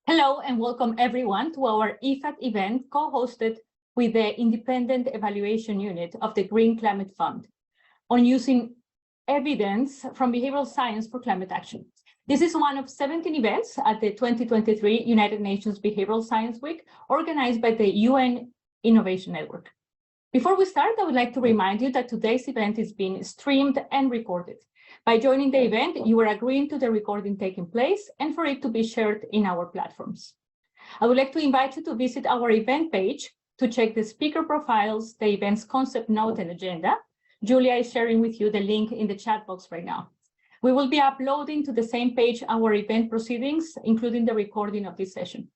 Hello and welcome everyone to our IFAD event co-hosted with the Independent Evaluation Unit of the Green Climate Fund on using evidence from behavioral science for climate action. This is one of 17 events at the 2023 United Nations Behavioral Science Week organized by the UN Innovation Network. Before we start, I would like to remind you that today's event is being streamed and recorded. By joining the event, you are agreeing to the recording taking place and for it to be shared in our platforms. I would like to invite you to visit our event page to check the speaker profiles, the event's concept note and agenda. Julia is sharing with you the link in the chat box right now. We will be uploading to the same page our event proceedings, including the recording of this session.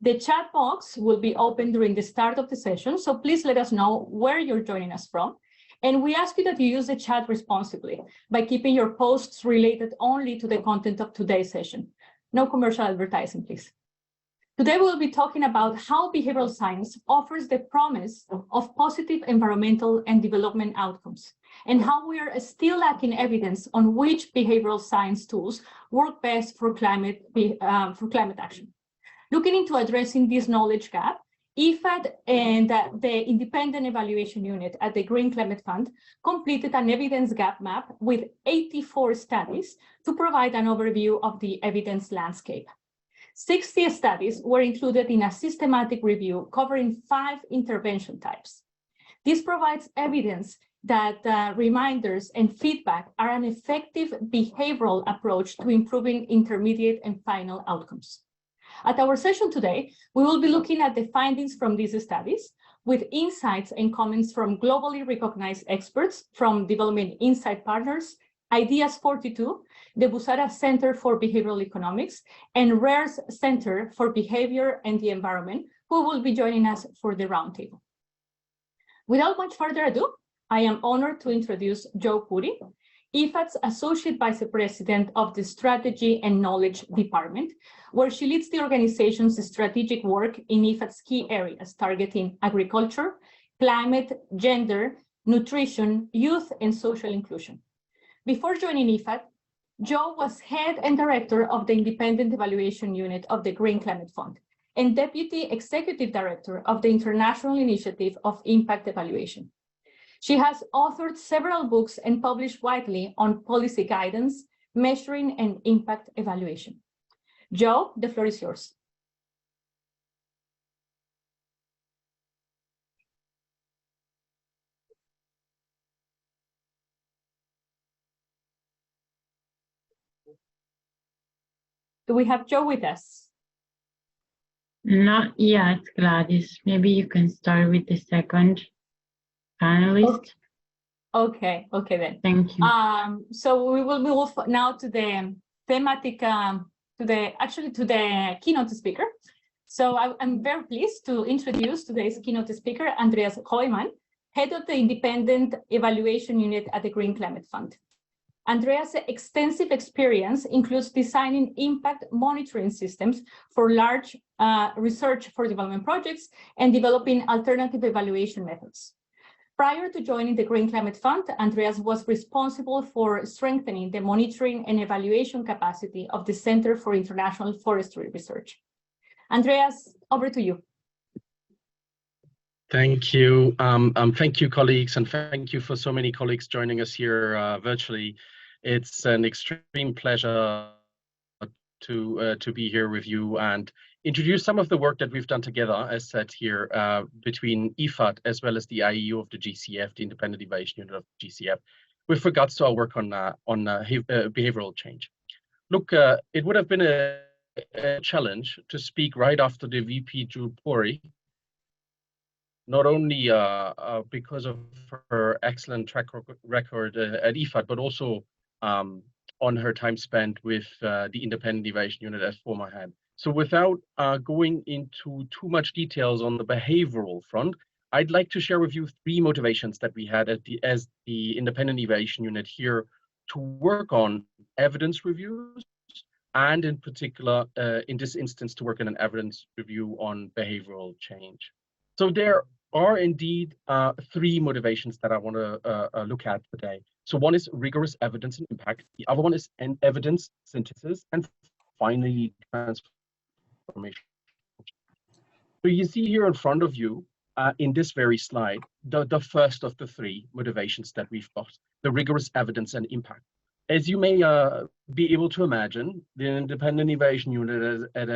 The chat box will be open during the start of the session, so please let us know where you're joining us from. And we ask you that you use the chat responsibly by keeping your posts related only to the content of today's session. No commercial advertising, please. Today, we'll be talking about how behavioral science offers the promise of positive environmental and development outcomes, and how we are still lacking evidence on which behavioral science tools work best for climate action. Looking into addressing this knowledge gap, IFAD and the Independent Evaluation Unit at the Green Climate Fund completed an evidence gap map with 84 studies to provide an overview of the evidence landscape. 60 studies were included in a systematic review covering 5 intervention types. This provides evidence that reminders and feedback are an effective behavioral approach to improving intermediate and final outcomes. At our session today, we will be looking at the findings from these studies with insights and comments from globally recognized experts from Development Insight Partners, Ideas 42, the Busara Center for Behavioral Economics, and RARE's Center for Behavior and the Environment, who will be joining us for the roundtable. Without much further ado, I am honored to introduce Jo Puri, IFAD's Associate Vice President of the Strategy and Knowledge Department, where she leads the organization's strategic work in IFAD's key areas, targeting agriculture, climate, gender, nutrition, youth, and social inclusion. Before joining IFAD, Jo was head and director of the Independent Evaluation Unit of the Green Climate Fund and Deputy Executive Director of the International Initiative of Impact Evaluation. She has authored several books and published widely on policy guidance, measuring, and impact evaluation. Jo, the floor is yours. Do we have Jo with us? Not yet, Gladys. Maybe you can start with the second panelist. Okay then. Thank you. So we will move now to the thematic, to the keynote speaker. So I'm very pleased to introduce today's keynote speaker, Andreas Heumann, head of the Independent Evaluation Unit at the Green Climate Fund. Andreas' extensive experience includes designing impact monitoring systems for large research for development projects and developing alternative evaluation methods. Prior to joining the Green Climate Fund, Andreas was responsible for strengthening the monitoring and evaluation capacity of the Center for International Forestry Research. Andreas, over to you. Thank you. Thank you, colleagues, and thank you for so many colleagues joining us here virtually. It's an extreme pleasure to be here with you and introduce some of the work that we've done together, as said here, between IFAD as well as the IEU of the GCF, the Independent Evaluation Unit of the GCF, with regards to our work on behavioral change. Look, it would have been a challenge to speak right after the VP Jo Puri, not only because of her excellent track record at IFAD, but also on her time spent with the Independent Evaluation Unit as former head. So without going into too much details on the behavioral front, I'd like to share with you 3 motivations that we had as the Independent Evaluation Unit here to work on evidence reviews, and in particular, in this instance, to work on an evidence review on behavioral change. So there are indeed 3 motivations that I want to look at today. So one is rigorous evidence and impact. The other one is evidence synthesis. And finally, transformation. So you see here in front of you, in this very slide, the first of the three motivations that we've got, the rigorous evidence and impact. As you may be able to imagine, the Independent Evaluation Unit at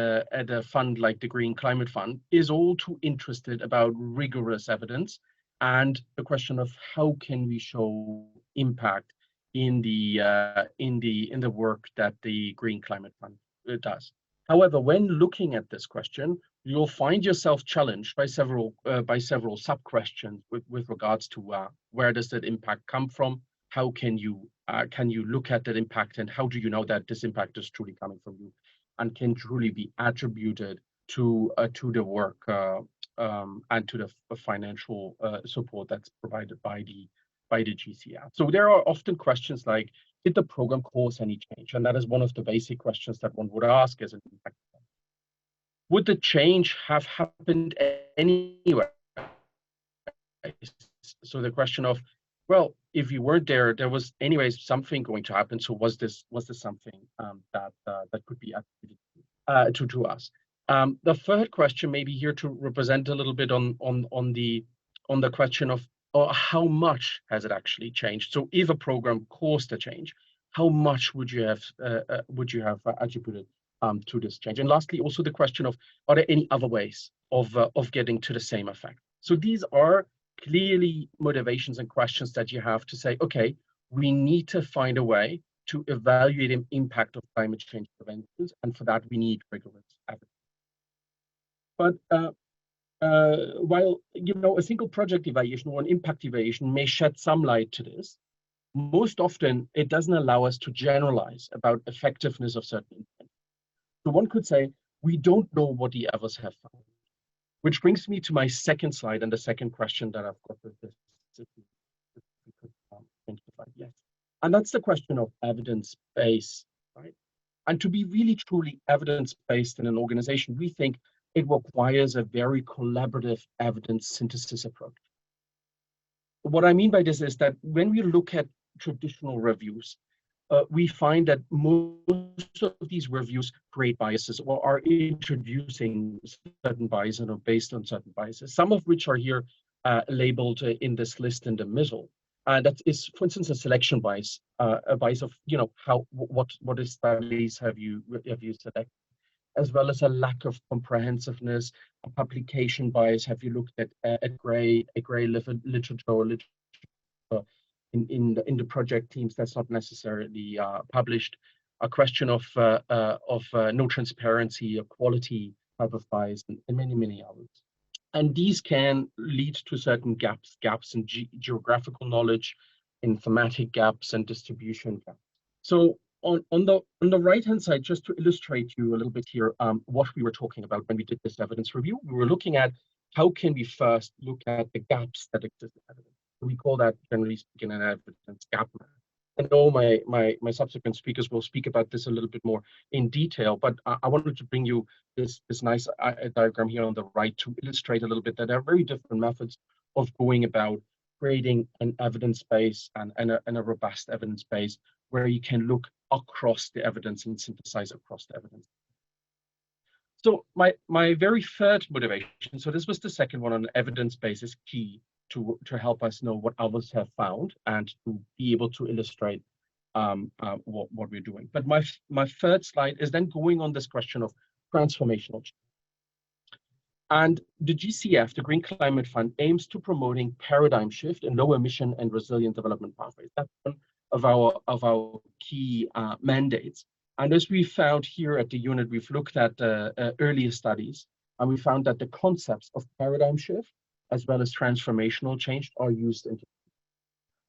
a fund like the Green Climate Fund is all too interested about rigorous evidence and the question of how can we show impact in the work that the Green Climate Fund does. However, when looking at this question, you'll find yourself challenged by several sub-questions with regards to where does that impact come from? How can you look at that impact, and how do you know that this impact is truly coming from you and can truly be attributed to the work and to the financial support that's provided by the GCF. So there are often questions like, did the program cause any change? And that is one of the basic questions that one would ask as an impact. Would the change have happened anyway? So the question of, well, if you weren't there, there was anyways something going to happen. So was this something that could be attributed to us? The third question may be here to represent a little bit on the question of how much has it actually changed. So if a program caused a change, how much would you have attributed to this change? And lastly, also the question of, are there any other ways of getting to the same effect? So these are clearly motivations and questions that you have to say, okay, we need to find a way to evaluate the impact of climate change preventions, and for that we need rigorous evidence. But while a single project evaluation or an impact evaluation may shed some light to this, most often it doesn't allow us to generalize about effectiveness of certain interventions. So one could say, we don't know what the others have found. Which brings me to my second slide and the second question that I've got with this. Yes. And that's the question of evidence-based, right? And to be really truly evidence-based in an organization, we think it requires a very collaborative evidence synthesis approach. What I mean by this is that when we look at traditional reviews, we find that most of these reviews create biases or are introducing certain biases or based on certain biases, some of which are here labeled in this list in the middle. That is, for instance, a selection bias, a bias of what studies have you selected, as well as a lack of comprehensiveness, a publication bias. Have you looked at a gray literature or literature in the project teams that's not necessarily published? A question of no transparency, a quality type of bias, and many others. And these can lead to certain gaps in geographical knowledge, in thematic gaps, and distribution gaps. So on the right-hand side, just to illustrate you a little bit here, what we were talking about when we did this evidence review, we were looking at how can we first look at the gaps that exist in evidence. We call that, generally speaking, an evidence gap map. I know my subsequent speakers will speak about this a little bit more in detail, but I wanted to bring you this nice diagram here on the right to illustrate a little bit that there are very different methods of going about creating an evidence base and a robust evidence base where you can look across the evidence and synthesize across the evidence. So my very third motivation, so this was the second one on evidence base, is key to help us know what others have found and to be able to illustrate what we're doing. But my third slide is then going on this question of transformational change. And the GCF, the Green Climate Fund, aims to promoting paradigm shift in low emission and resilient development pathways. That's one of our key mandates. And as we found here at the unit, we've looked at earlier studies, and we found that the concepts of paradigm shift as well as transformational change are used.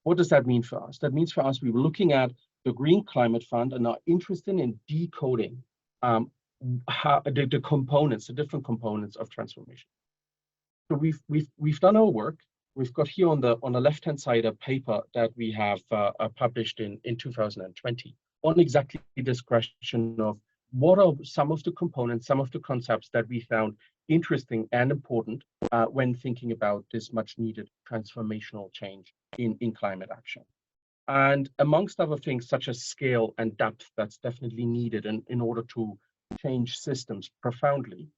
What does that mean for us? That means for us, we were looking at the Green Climate Fund and are interested in decoding how the components, the different components of transformation. So we've done our work. We've got here on the left-hand side a paper that we have published in 2020 on exactly this question of what are some of the components, some of the concepts that we found interesting and important when thinking about this much needed transformational change in climate action. And amongst other things, such as scale and depth, that's definitely needed in order to change systems profoundly.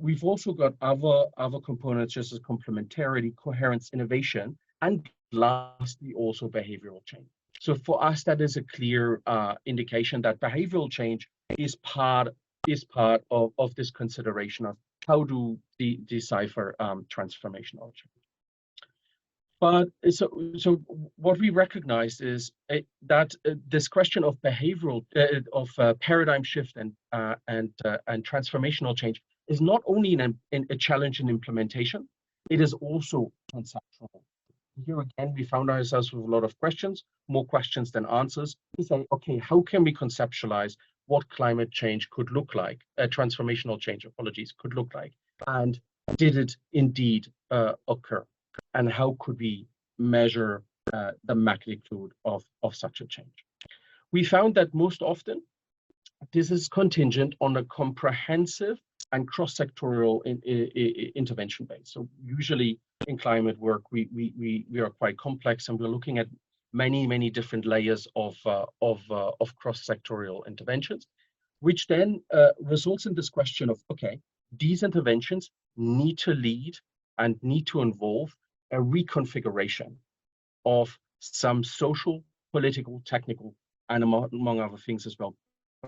We've also got other components such as complementarity, coherence, innovation, and lastly also behavioral change. So for us, that is a clear indication that behavioral change is part of this consideration of how to decipher transformational change. But so what we recognize is that this question of behavioral paradigm shift and transformational change is not only a challenge in implementation, it is also conceptual. Here again, we found ourselves with a lot of questions, more questions than answers. We say, okay, how can we conceptualize what climate change could look like, transformational change, apologies, could look like, and did it indeed occur? And how could we measure the magnitude of such a change? We found that most often this is contingent on a comprehensive and cross-sectorial intervention base. So usually in climate work, we are quite complex, and we're looking at many different layers of cross-sectorial interventions, which then results in this question of, okay, these interventions need to lead and need to involve a reconfiguration of some social, political, technical, and among other things as well,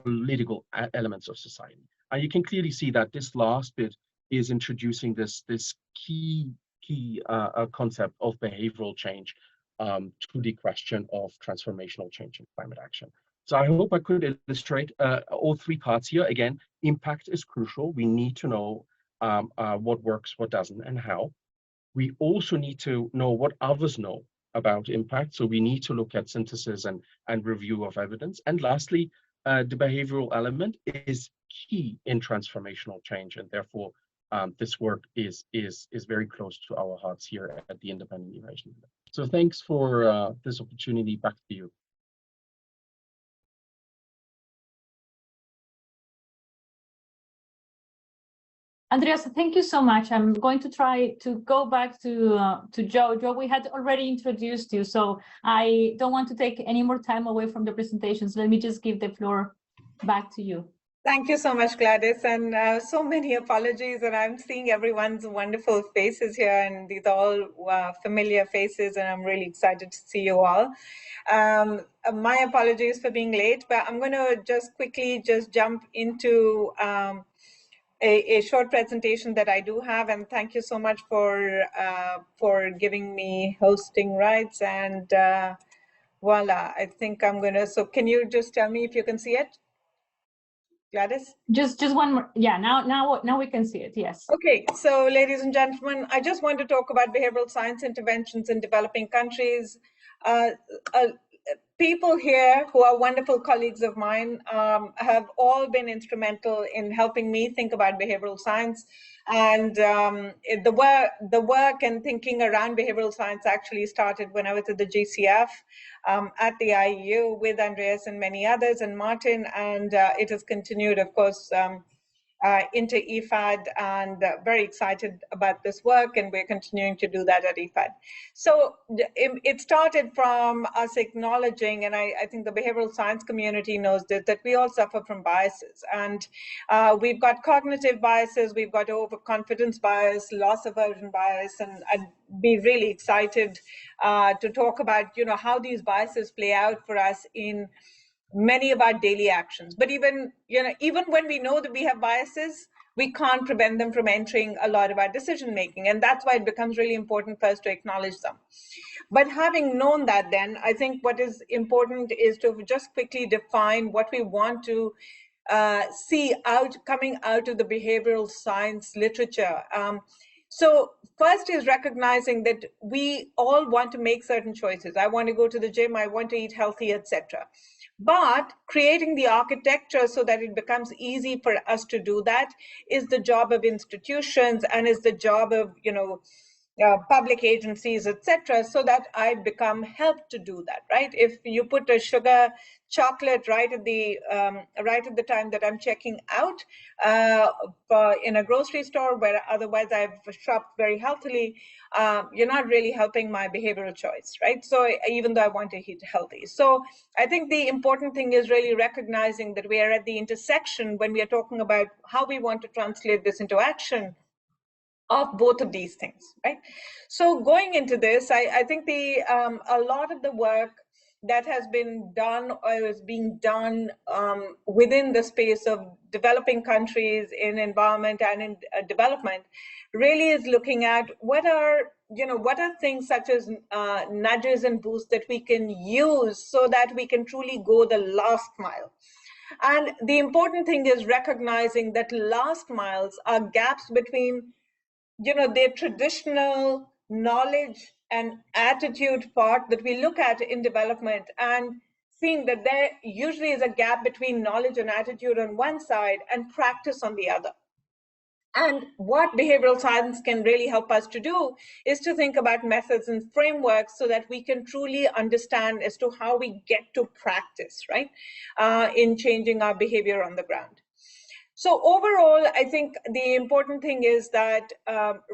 political elements of society. And you can clearly see that this last bit is introducing this key concept of behavioral change to the question of transformational change in climate action. So I hope I could illustrate all three parts here. Again, impact is crucial. We need to know what works, what doesn't, and how. We also need to know what others know about impact. So we need to look at synthesis and review of evidence. And lastly, the behavioral element is key in transformational change, and therefore this work is very close to our hearts here at the Independent Evaluation. So thanks for this opportunity. Back to you. Andreas, thank you so much. I'm going to try to go back to Joe. Joe, we had already introduced you, so I don't want to take any more time away from the presentations. Let me just give the floor back to you. Thank you so much, Gladys, and so many apologies. And I'm seeing everyone's wonderful faces here, and these are all familiar faces, and I'm really excited to see you all. My apologies for being late, but I'm going to just quickly jump into a short presentation that I do have, and thank you so much for giving me hosting rights. And voila, I think I'm gonna. So can you just tell me if you can see it, Gladys? Just one more. Yeah, now we can see it. Yes. Okay, so ladies and gentlemen, I just want to talk about behavioral science interventions in developing countries. People here who are wonderful colleagues of mine have all been instrumental in helping me think about behavioral science, and the work and thinking around behavioral science actually started when I was at the GCF, at the IEU with Andreas and many others and Martin, and it has continued, of course, into IFAD, and very excited about this work, and we're continuing to do that at IFAD. So it started from us acknowledging, and I think the behavioral science community knows this, that we all suffer from biases, and we've got cognitive biases, we've got overconfidence bias, loss aversion bias, and I'd be really excited to talk about, how these biases play out for us in many of our daily actions. But even when we know that we have biases, we can't prevent them from entering a lot of our decision making, and that's why it becomes really important for us to acknowledge them. But having known that, then I think what is important is to just quickly define what we want to see coming out of the behavioral science literature. So first is recognizing that we all want to make certain choices. I want to go to the gym, I want to eat healthy, etc. But creating the architecture so that it becomes easy for us to do that is the job of institutions, and is the job of public agencies, etc., so that I become helped to do that, right? If you put a sugar chocolate right at the time that I'm checking out in a grocery store, where otherwise I've shopped very healthily, you're not really helping my behavioral choice, right? So even though I want to eat healthy. So I think the important thing is really recognizing that we are at the intersection when we are talking about how we want to translate this into action of both of these things, right? So going into this, I think a lot of the work that has been done or is being done within the space of developing countries in environment and in development really is looking at what are things such as nudges and boosts that we can use so that we can truly go the last mile. And the important thing is recognizing that last miles are gaps between their traditional knowledge and attitude part that we look at in development, and seeing that there usually is a gap between knowledge and attitude on one side and practice on the other. And what behavioral science can really help us to do is to think about methods and frameworks so that we can truly understand as to how we get to practice, right, in changing our behavior on the ground. So overall, I think the important thing is that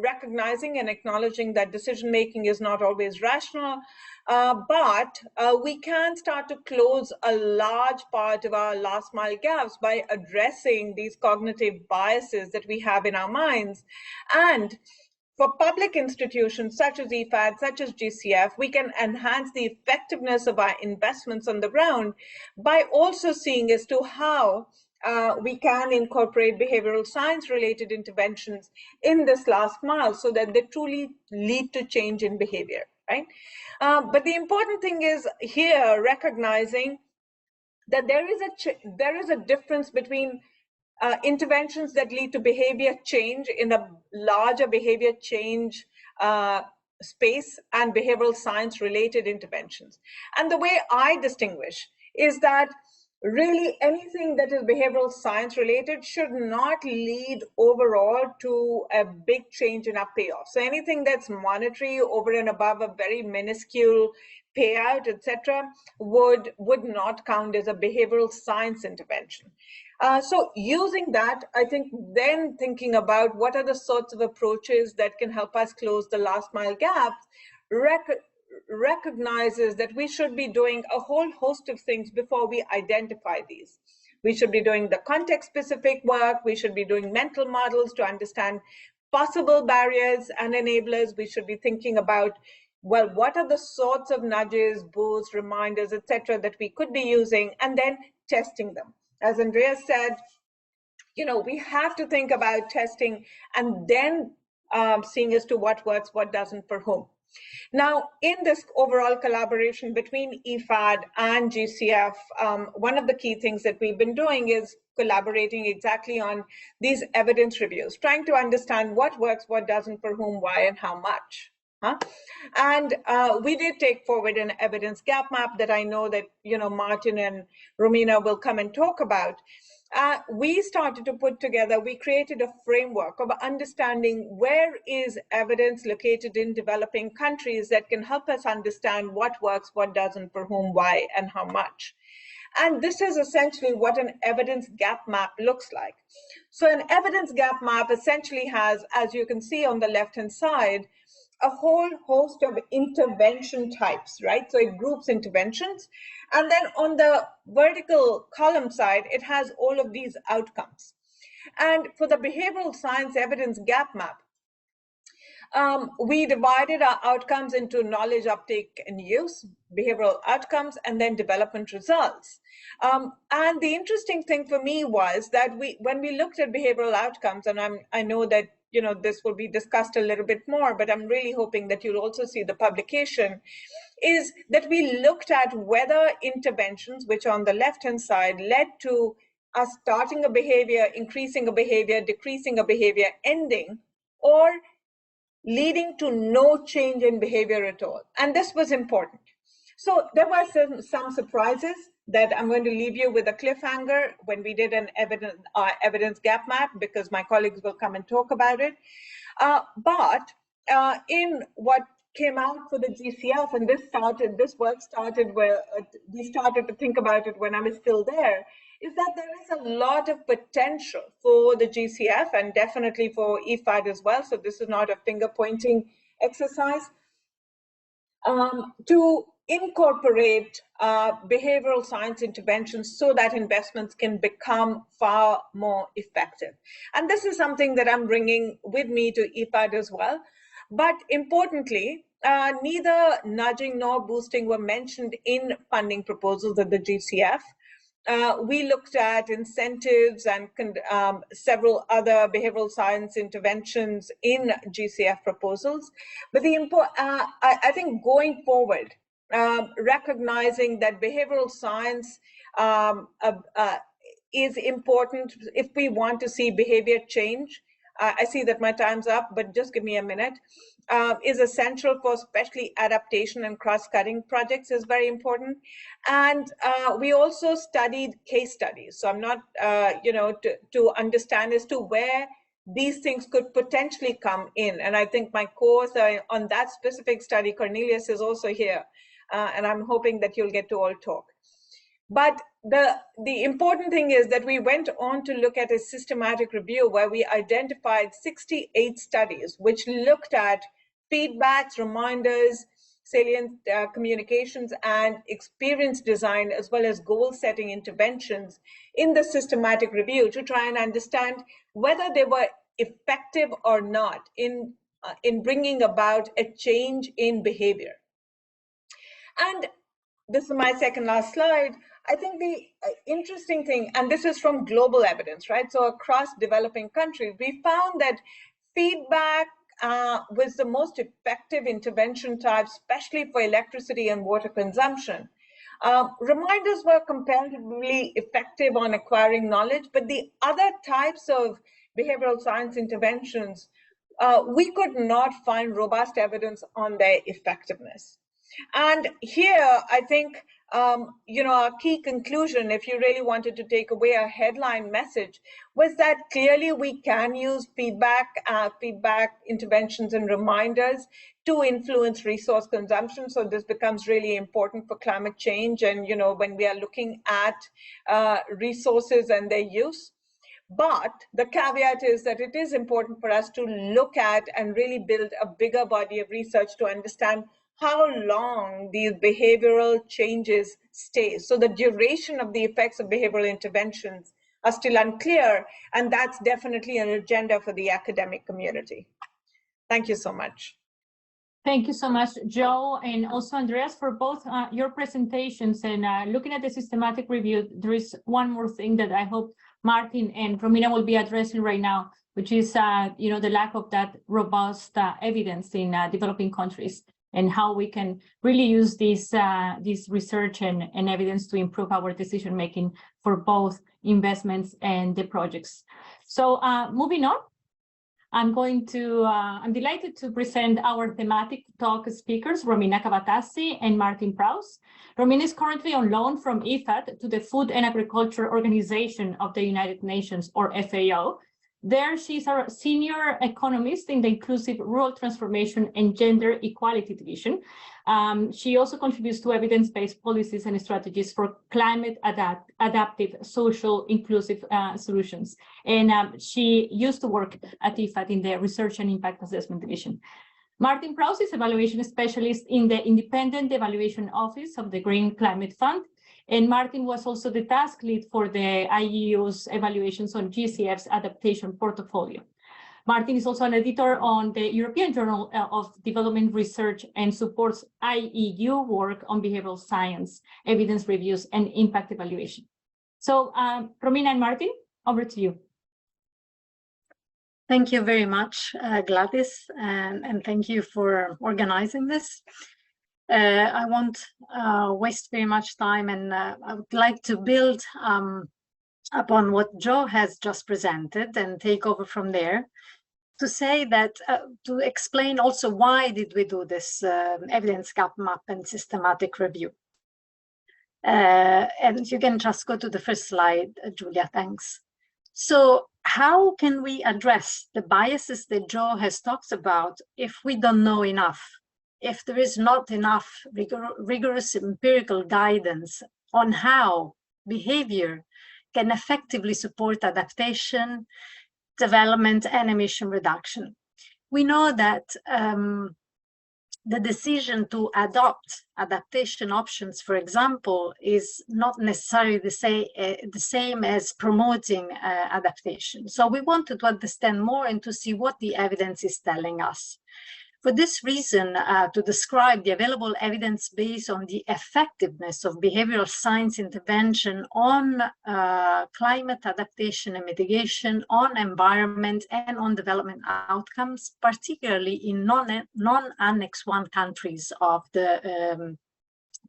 recognizing and acknowledging that decision-making is not always rational, but we can start to close a large part of our last mile gaps by addressing these cognitive biases that we have in our minds. And for public institutions such as IFAD, such as GCF, we can enhance the effectiveness of our investments on the ground by also seeing as to how we can incorporate behavioral science related interventions in this last mile so that they truly lead to change in behavior, right? But the important thing is here recognizing that there is a difference between interventions that lead to behavior change in a larger behavior change space and behavioral science related interventions. And the way I distinguish is that really anything that is behavioral science related should not lead overall to a big change in our payoff. So anything that's monetary over and above a very minuscule payout, etc., would not count as a behavioral science intervention. So using that, I think then thinking about what are the sorts of approaches that can help us close the last mile gaps, recognizes that we should be doing a whole host of things before we identify these. We should be doing the context-specific work. We should be doing mental models to understand possible barriers and enablers. We should be thinking about, well, what are the sorts of nudges, boosts, reminders, etc., that we could be using, and then testing them. As Andrea said, we have to think about testing and then seeing as to what works, what doesn't for whom. Now, in this overall collaboration between IFAD and GCF, one of the key things that we've been doing is collaborating exactly on these evidence reviews, trying to understand what works, what doesn't, for whom, why, and how much. And we did take forward an evidence gap map that I know that Martin and Romina will come and talk about. We started to put together, we created a framework of understanding where is evidence located in developing countries that can help us understand what works, what doesn't, for whom, why, and how much. And this is essentially what an evidence gap map looks like. So an evidence gap map essentially has, as you can see on the left-hand side, a whole host of intervention types, right? So it groups interventions. And then on the vertical column side, it has all of these outcomes. And for the behavioral science evidence gap map, we divided our outcomes into knowledge uptake and use, behavioral outcomes, and then development results. And the interesting thing for me was that when we looked at behavioral outcomes, and I know that this will be discussed a little bit more, but I'm really hoping that you'll also see the publication, is that we looked at whether interventions, which on the left-hand side led to us starting a behavior, increasing a behavior, decreasing a behavior, ending, or leading to no change in behavior at all. And this was important. So there were some surprises that I'm going to leave you with a cliffhanger when we did an evidence gap map, because my colleagues will come and talk about it. But in what came out for the GCF, and this work started where we started to think about it when I was still there, is that there is a lot of potential for the GCF and definitely for IFAD as well. So this is not a finger pointing exercise. To incorporate behavioral science interventions so that investments can become far more effective. And this is something that I'm bringing with me to IFAD as well. But importantly, neither nudging nor boosting were mentioned in funding proposals at the GCF. We looked at incentives and several other behavioral science interventions in GCF proposals. But I think going forward, recognizing that behavioral science is important if we want to see behavior change. I see that my time's up, but just give me a minute. Is essential for especially adaptation and cross-cutting projects is very important. And we also studied case studies. So I'm not, to understand as to where these things could potentially come in. And I think my co-author on that specific study, Cornelius, is also here. And I'm hoping that you'll get to all talk. But the important thing is that we went on to look at a systematic review where we identified 68 studies which looked at feedbacks, reminders, salient communications, and experience design, as well as goal-setting interventions in the systematic review to try and understand whether they were effective or not in bringing about a change in behavior. And this is my second last slide. I think the interesting thing, and this is from global evidence, right? So across developing countries, we found that feedback was the most effective intervention type, especially for electricity and water consumption. Reminders were comparatively effective on acquiring knowledge, but the other types of behavioral science interventions, we could not find robust evidence on their effectiveness. And here, I think, our key conclusion, if you really wanted to take away a headline message, was that clearly we can use feedback interventions and reminders to influence resource consumption. So this becomes really important for climate change and, when we are looking at resources and their use. But the caveat is that it is important for us to look at and really build a bigger body of research to understand how long these behavioral changes stay. So the duration of the effects of behavioral interventions are still unclear, and that's definitely an agenda for the academic community. Thank you so much. Thank you so much, Joe, and also Andreas, for both your presentations. And looking at the systematic review, there is one more thing that I hope Martin and Romina will be addressing right now, which is the lack of that robust evidence in developing countries, and how we can really use this research and evidence to improve our decision making for both investments and the projects. So moving on, I'm delighted to present our thematic talk speakers, Romina Cavatassi and Martin Prowse. Romina is currently on loan from IFAD to the Food and Agriculture Organization of the United Nations, or FAO. There, she's a senior economist in the Inclusive Rural Transformation and Gender Equality Division. She also contributes to evidence-based policies and strategies for climate adaptive, social, inclusive solutions. And she used to work at IFAD in the Research and Impact Assessment Division. Martin Prowse is evaluation specialist in the Independent Evaluation Office of the Green Climate Fund. And Martin was also the task lead for the IEU's evaluations on GCF's adaptation portfolio. Martin is also an editor on the European Journal of Development Research and supports IEU work on behavioral science, evidence reviews, and impact evaluation. So Romina and Martin, over to you. Thank you very much, Gladys, and thank you for organizing this. I won't waste very much time, and I would like to build upon what Joe has just presented and take over from there to say that, to explain also why did we do this evidence gap map and systematic review. And you can just go to the first slide, Julia, thanks. So how can we address the biases that Joe has talked about if we don't know enough, if there is not enough rigorous empirical guidance on how behavior can effectively support adaptation, development, and emission reduction? We know that the decision to adopt adaptation options, for example, is not necessarily the same as promoting adaptation. So we wanted to understand more and to see what the evidence is telling us. For this reason, to describe the available evidence based on the effectiveness of behavioral science intervention on climate adaptation and mitigation, on environment, and on development outcomes, particularly in non-Annex 1 countries of the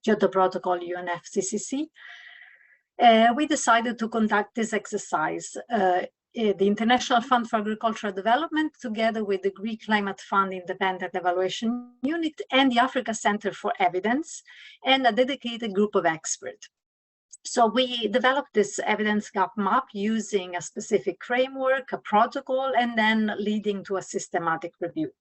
Kyoto Protocol UNFCCC, we decided to conduct this exercise. The International Fund for Agricultural Development, together with the Greek Climate Fund Independent Evaluation Unit and the Africa Center for Evidence, and a dedicated group of experts. So we developed this evidence gap map using a specific framework, a protocol, and then leading to a systematic review.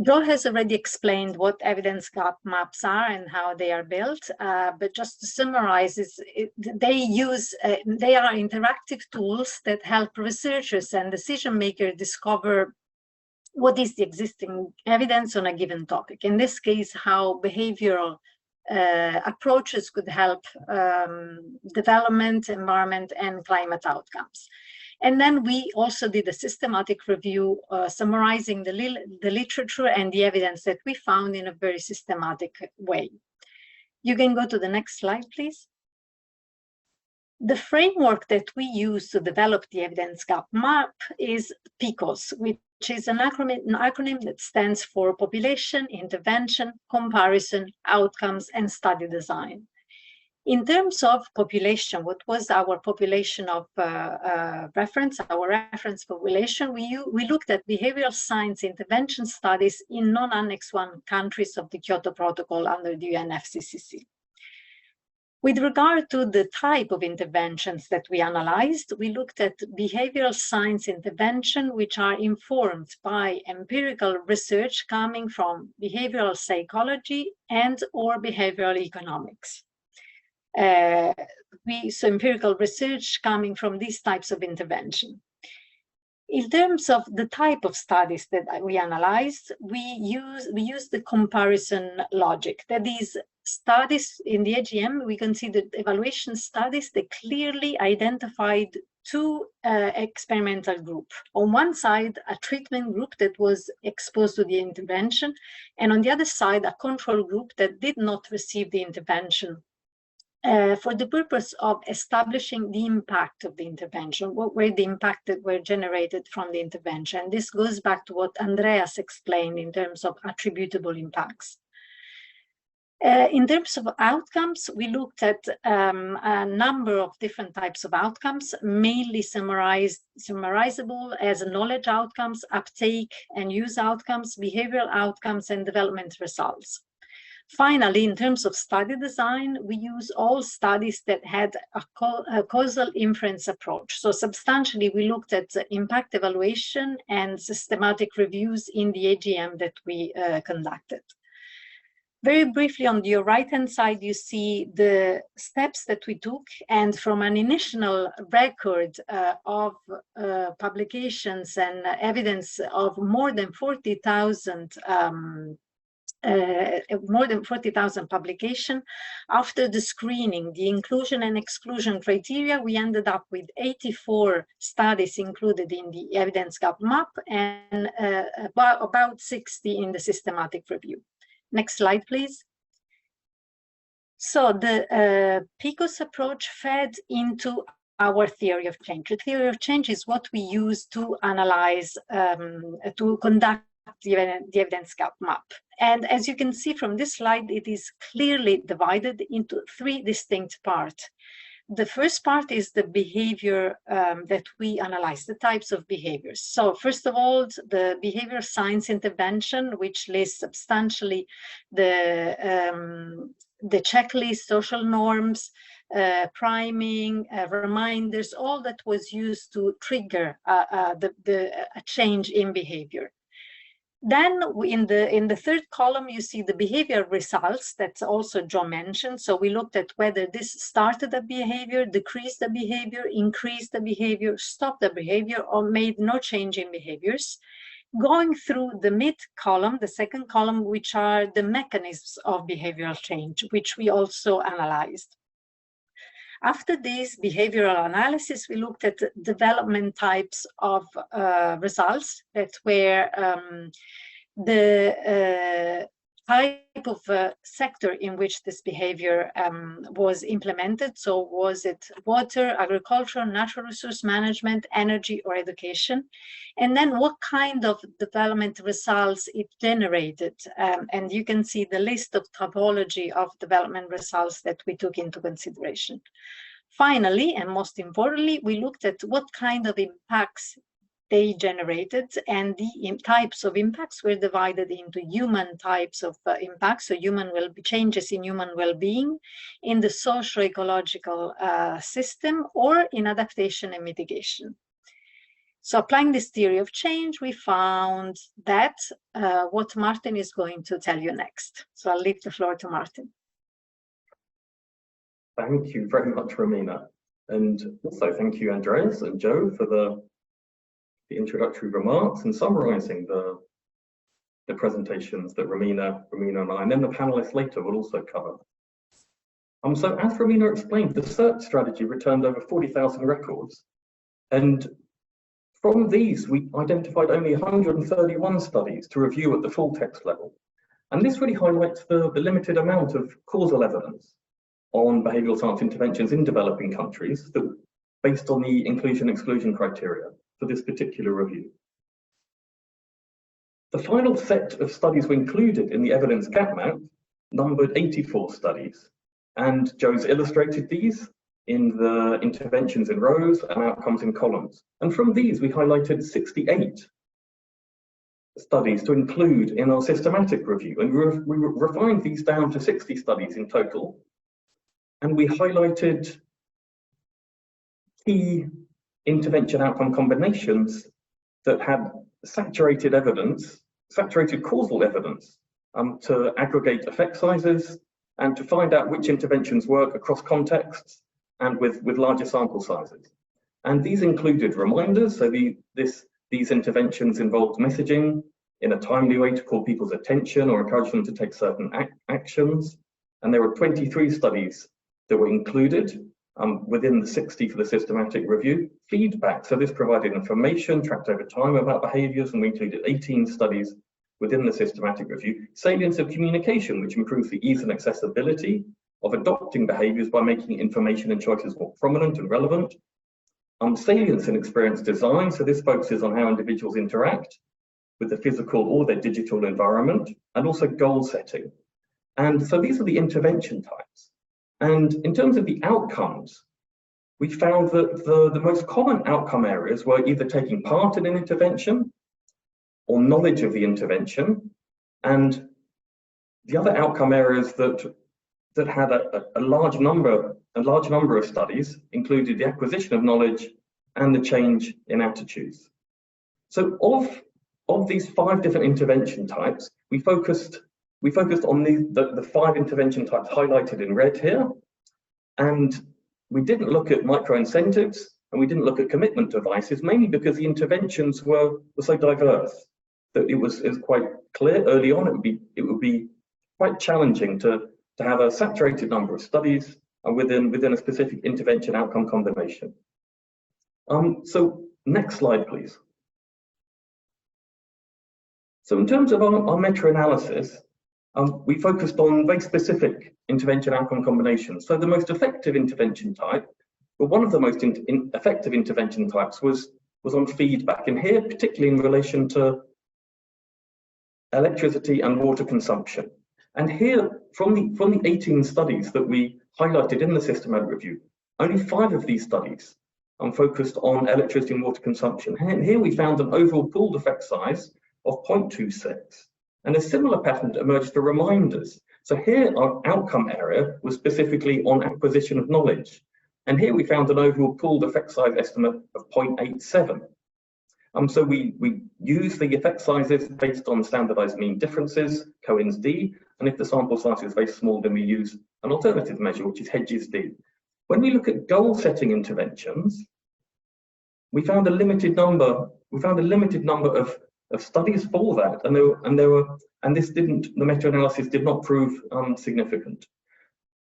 Joe has already explained what evidence gap maps are and how they are built, but just to summarize, they are interactive tools that help researchers and decision makers discover what is the existing evidence on a given topic. In this case, how behavioral approaches could help development, environment, and climate outcomes. And then we also did a systematic review summarizing the literature and the evidence that we found in a very systematic way. You can go to the next slide, please. The framework that we use to develop the evidence gap map is PICOS, which is an acronym that stands for Population, Intervention, Comparison, Outcomes, and Study Design. In terms of population, what was our population of reference, our reference population? We looked at behavioral science intervention studies in non-Annex 1 countries of the Kyoto Protocol under the UNFCCC. With regard to the type of interventions that we analyzed, we looked at behavioral science intervention, which are informed by empirical research coming from behavioral psychology and or behavioral economics. So empirical research coming from these types of intervention. In terms of the type of studies that we analyzed, we use the comparison logic. That is, studies in the AGM, we considered evaluation studies that clearly identified two experimental groups. On one side, a treatment group that was exposed to the intervention, and on the other side, a control group that did not receive the intervention. For the purpose of establishing the impact of the intervention, what were the impacts that were generated from the intervention. This goes back to what Andreas explained in terms of attributable impacts. In terms of outcomes, we looked at a number of different types of outcomes, mainly summarizable as knowledge outcomes, uptake and use outcomes, behavioral outcomes, and development results. Finally, in terms of study design, we use all studies that had a causal inference approach. So substantially, we looked at impact evaluation and systematic reviews in the AGM that we conducted. Very briefly, on your right-hand side, you see the steps that we took, and from an initial record of publications and evidence of more than 40,000 publications. After the screening, the inclusion and exclusion criteria, we ended up with 84 studies included in the evidence gap map and about 60 in the systematic review. Next slide, please. So the PICOS approach fed into our theory of change. The theory of change is what we use to analyze, to conduct the evidence gap map. And as you can see from this slide, it is clearly divided into three distinct parts. The first part is the behavior that we analyze, the types of behaviors. So first of all, the behavior science intervention, which lists substantially the checklist, social norms, priming, reminders, all that was used to trigger a change in behavior. Then in the third column, you see the behavior results that also John mentioned. So we looked at whether this started the behavior, decreased the behavior, increased the behavior, stopped the behavior, or made no change in behaviors. Going through the mid column, the second column, which are the mechanisms of behavioral change, which we also analyzed. After this behavioral analysis, we looked at development types of results that were the type of sector in which this behavior was implemented. So was it water, agriculture, natural resource management, energy, or education? And then what kind of development results it generated. And you can see the list of typology of development results that we took into consideration. Finally, and most importantly, we looked at what kind of impacts they generated, and the types of impacts were divided into human types of impacts, so changes in human well-being, in the socio-ecological system, or in adaptation and mitigation. So applying this theory of change, we found that what Martin is going to tell you next. So I'll leave the floor to Martin. Thank you very much, Romina. And also thank you, Andreas and Joe, for the introductory remarks and summarizing the presentations that Romina and I, and then the panelists later will also cover. So as Romina explained, the search strategy returned over 40,000 records. And from these, we identified only 131 studies to review at the full text level. And this really highlights the limited amount of causal evidence on behavioural science interventions in developing countries that, based on the inclusion-exclusion criteria for this particular review. The final set of studies were included in the evidence gap map, numbered 84 studies, and Joe's illustrated these in the interventions in rows and outcomes in columns. And from these, we highlighted 68 studies to include in our systematic review, and we refined these down to 60 studies in total. And we highlighted key intervention outcome combinations that had saturated causal evidence to aggregate effect sizes and to find out which interventions work across contexts and with larger sample sizes. And these included reminders, so these interventions involved messaging in a timely way to call people's attention or encourage them to take certain actions. And there were 23 studies that were included within the 60 for the systematic review. Feedback, so this provided information tracked over time about behaviours, and we included 18 studies within the systematic review. Salience of communication, which improves the ease and accessibility of adopting behaviours by making information and choices more prominent and relevant. Salience in experience design, so this focuses on how individuals interact with the physical or their digital environment, and also goal setting. And so these are the intervention types. And in terms of the outcomes, we found that the most common outcome areas were either taking part in an intervention or knowledge of the intervention. And the other outcome areas that had a large number of studies included the acquisition of knowledge and the change in attitudes. So of these 5 different intervention types, we focused on the 5 intervention types highlighted in red here, and we didn't look at micro incentives and we didn't look at commitment devices, mainly because the interventions were so diverse that it was quite clear early on it would be quite challenging to have a saturated number of studies within a specific intervention outcome combination. So next slide, please. So in terms of our meta-analysis, we focused on very specific intervention outcome combinations. So the most effective intervention type, or one of the most effective intervention types was on feedback. And here, particularly in relation to electricity and water consumption. And here, from the 18 studies that we highlighted in the systematic review, only 5 of these studies focused on electricity and water consumption. And here we found an overall pooled effect size of 0.26. And a similar pattern emerged for reminders. So here our outcome area was specifically on acquisition of knowledge. And here we found an overall pooled effect size estimate of 0.87. So we use the effect sizes based on standardized mean differences, Cohen's D, and if the sample size is very small, then we use an alternative measure, which is Hedges D. When we look at goal setting interventions, we found a limited number of studies for that, the meta-analysis did not prove significant.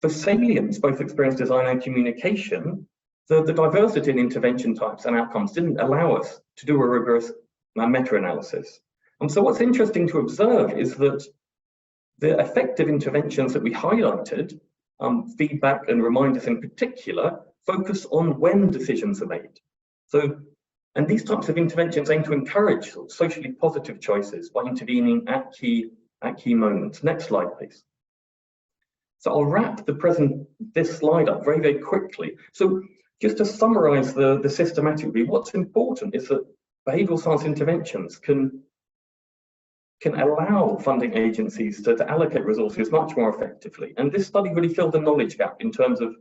For salience, both experience design and communication, the diversity in intervention types and outcomes didn't allow us to do a rigorous meta-analysis. And so what's interesting to observe is that the effective interventions that we highlighted, feedback and reminders in particular, focus on when decisions are made. And these types of interventions aim to encourage socially positive choices by intervening at key moments. Next slide, please. So I'll wrap this slide up very, very quickly. So just to summarize the systematic review, what's important is that behavioral science interventions can allow funding agencies to allocate resources much more effectively. And this study really filled a knowledge gap in terms of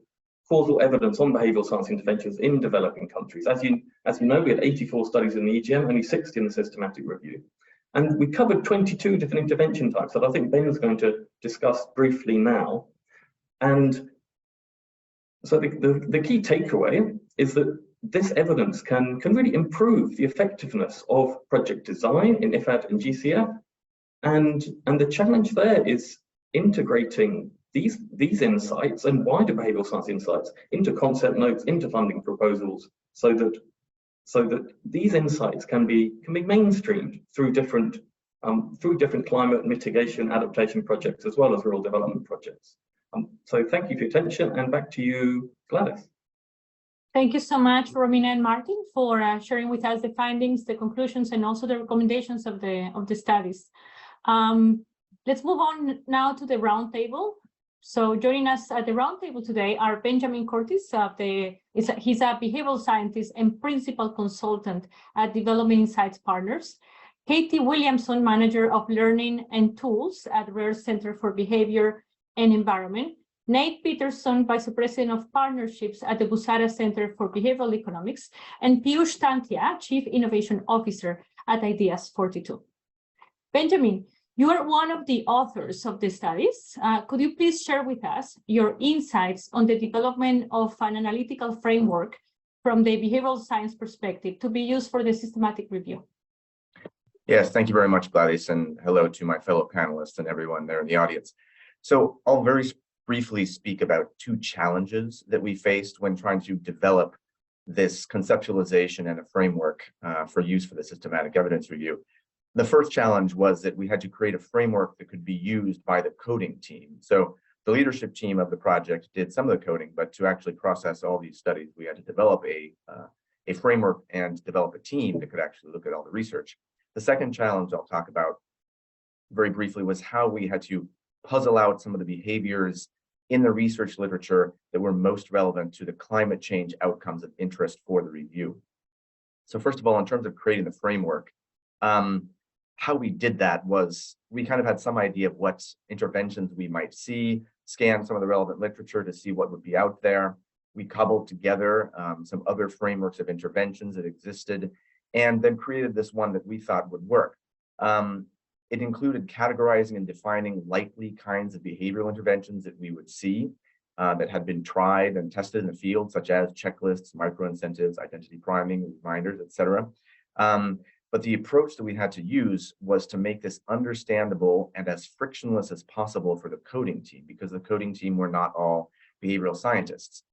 causal evidence on behavioral science interventions in developing countries. As you know, we had 84 studies in the EGM, only 60 in the systematic review. And we covered 22 different intervention types that I think Ben is going to discuss briefly now. And so the key takeaway is that this evidence can really improve the effectiveness of project design in IFAD and GCF. And the challenge there is integrating these insights and wider behavioral science insights into concept notes, into funding proposals, so that these insights can be mainstreamed through different climate mitigation adaptation projects as well as rural development projects. So thank you for your attention, and back to you, Gladys. Thank you so much, Romina and Martin, for sharing with us the findings, the conclusions, and also the recommendations of the studies. Let's move on now to the roundtable. So joining us at the roundtable today are Benjamin Curtis. He's a behavioral scientist and principal consultant at Development Insights Partners. Katie Williamson, manager of learning and tools at Busara Center for Behavior and Environment. Nate Peterson, vice president of partnerships at the Busara Center for Behavioral Economics, and Piyush Tantia, chief innovation officer at Ideas 42. Benjamin, you are one of the authors of the studies. Could you please share with us your insights on the development of an analytical framework from the behavioral science perspective to be used for the systematic review? Yes, thank you very much, Gladys, and hello to my fellow panelists and everyone there in the audience. So I'll very briefly speak about two challenges that we faced when trying to develop this conceptualization and a framework for use for the systematic evidence review. The first challenge was that we had to create a framework that could be used by the coding team. So the leadership team of the project did some of the coding, but to actually process all these studies, we had to develop a framework and develop a team that could actually look at all the research. The second challenge I'll talk about very briefly was how we had to puzzle out some of the behaviors in the research literature that were most relevant to the climate change outcomes of interest for the review. So first of all, in terms of creating the framework, how we did that was we kind of had some idea of what interventions we might see, scanned some of the relevant literature to see what would be out there. We cobbled together some other frameworks of interventions that existed, and then created this one that we thought would work. It included categorizing and defining likely kinds of behavioral interventions that we would see that had been tried and tested in the field, such as checklists, micro-incentives, identity priming, reminders, etc. But the approach that we had to use was to make this understandable and as frictionless as possible for the coding team, because the coding team were not all behavioral scientists,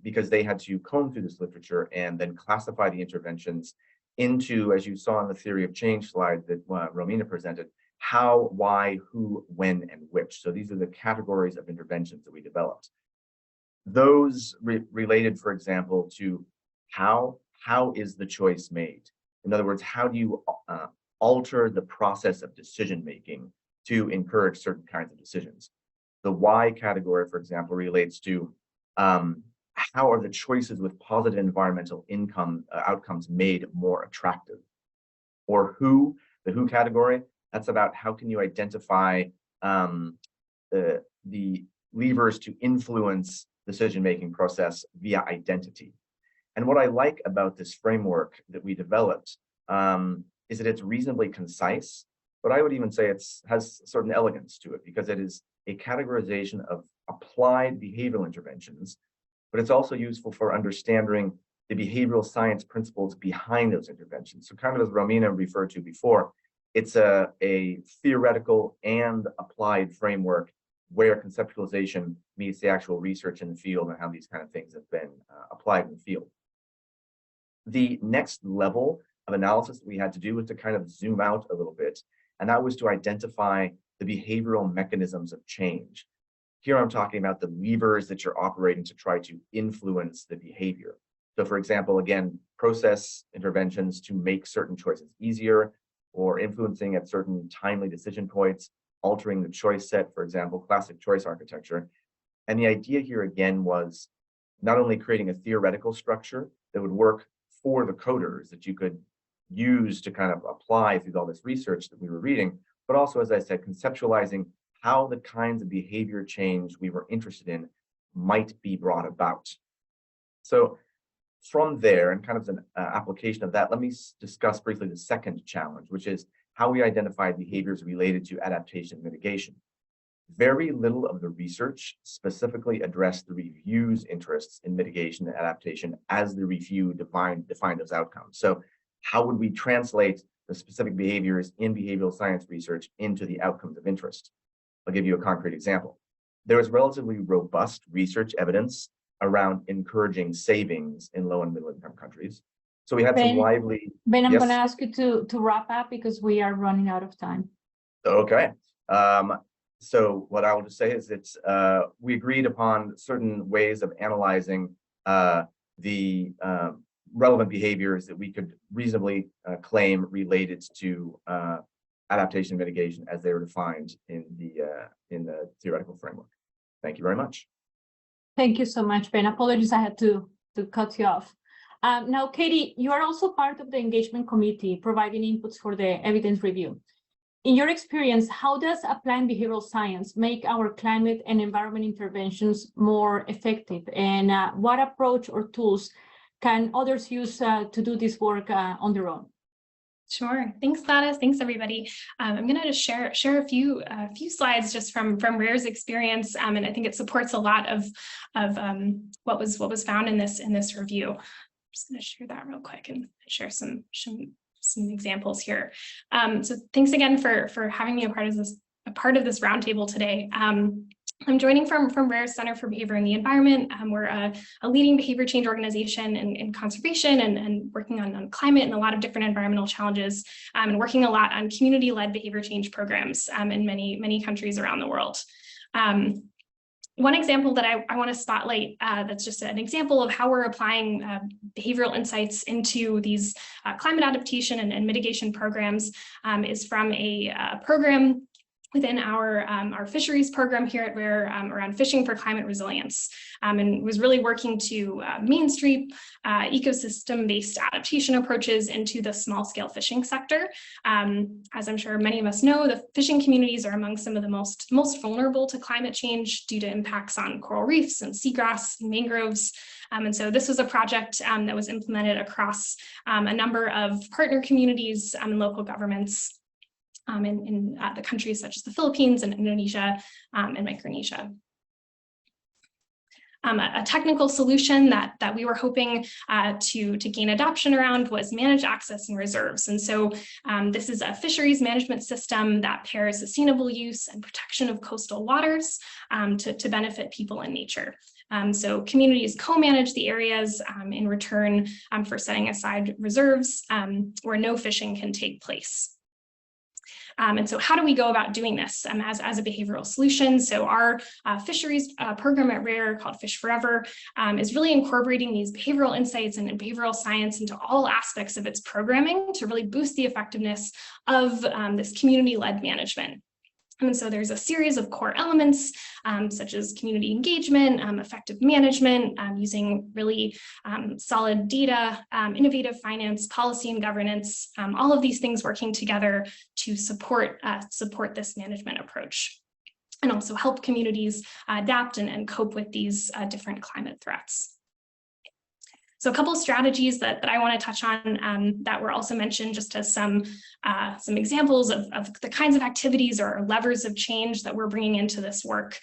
because they had to comb through this literature and then classify the interventions into, as you saw in the theory of change slide that Romina presented, how, why, who, when, and which. So these are the categories of interventions that we developed. Those related, for example, to how is the choice made? In other words, how do you alter the process of decision-making to encourage certain kinds of decisions? The why category, for example, relates to how are the choices with positive environmental outcomes made more attractive? Or who, the who category, that's about how can you identify the levers to influence decision-making process via identity. And what I like about this framework that we developed is that it's reasonably concise, but I would even say it has certain elegance to it because it is a categorization of applied behavioral interventions, but it's also useful for understanding the behavioral science principles behind those interventions. So kind of as Romina referred to before, it's a theoretical and applied framework where conceptualization meets the actual research in the field and how these kind of things have been applied in the field. The next level of analysis that we had to do was to kind of zoom out a little bit, and that was to identify the behavioral mechanisms of change. Here I'm talking about the levers that you're operating to try to influence the behavior. So for example, again, process interventions to make certain choices easier, or influencing at certain timely decision points, altering the choice set, for example, classic choice architecture. And the idea here again was not only creating a theoretical structure that would work for the coders that you could use to kind of apply through all this research that we were reading, but also, as I said, conceptualizing how the kinds of behavior change we were interested in might be brought about. So from there, and kind of an application of that, let me discuss briefly the second challenge, which is how we identify behaviors related to adaptation and mitigation. Very little of the research specifically addressed the review's interests in mitigation and adaptation as the review defined those outcomes. So how would we translate the specific behaviors in behavioral science research into the outcomes of interest? I'll give you a concrete example. There was relatively robust research evidence around encouraging savings in low and middle income countries. So we had some lively... Ben, I'm Yes? going to ask you to wrap up because we are running out of time. Okay. So what I will just say is we agreed upon certain ways of analyzing the relevant behaviors that we could reasonably claim related to adaptation and mitigation as they were defined in the theoretical framework. Thank you very much. Thank you so much, Ben. Apologies, I had to cut you off. Now, Katie, you are also part of the engagement committee, providing inputs for the evidence review. In your experience, how does applying behavioral science make our climate and environment interventions more effective? And what approach or tools can others use to do this work on their own? Sure. Thanks, Gladys. Thanks, everybody. I'm going to just share a few slides just from RARE's experience, and I think it supports a lot of what was found in this review. I'm just going to share that real quick and share some examples here. So thanks again for having me a part of this roundtable today. I'm joining from RARE's Center for Behavior and the Environment. We're a leading behavior change organization in conservation and working on climate and a lot of different environmental challenges, and working a lot on community-led behavior change programs in many countries around the world. One example that I want to spotlight that's just an example of how we're applying behavioral insights into these climate adaptation and mitigation programs is from a program within our fisheries program here at RARE around fishing for climate resilience, and was really working to mainstream ecosystem-based adaptation approaches into the small-scale fishing sector. As I'm sure many of us know, the fishing communities are among some of the most vulnerable to climate change due to impacts on coral reefs and seagrass and mangroves. And so this was a project that was implemented across a number of partner communities and local governments in the countries such as the Philippines and Indonesia and Micronesia. A technical solution that we were hoping to gain adoption around was managed access and reserves. And so this is a fisheries management system that pairs sustainable use and protection of coastal waters to benefit people and nature. So communities co-manage the areas in return for setting aside reserves where no fishing can take place. And so how do we go about doing this as a behavioral solution? So our fisheries program at RARE called Fish Forever is really incorporating these behavioral insights and behavioral science into all aspects of its programming to really boost the effectiveness of this community-led management. And so there's a series of core elements such as community engagement, effective management, using really solid data, innovative finance, policy and governance, all of these things working together to support this management approach. and also help communities adapt and cope with these different climate threats. So a couple of strategies that I want to touch on that were also mentioned just as some examples of the kinds of activities or levers of change that we're bringing into this work.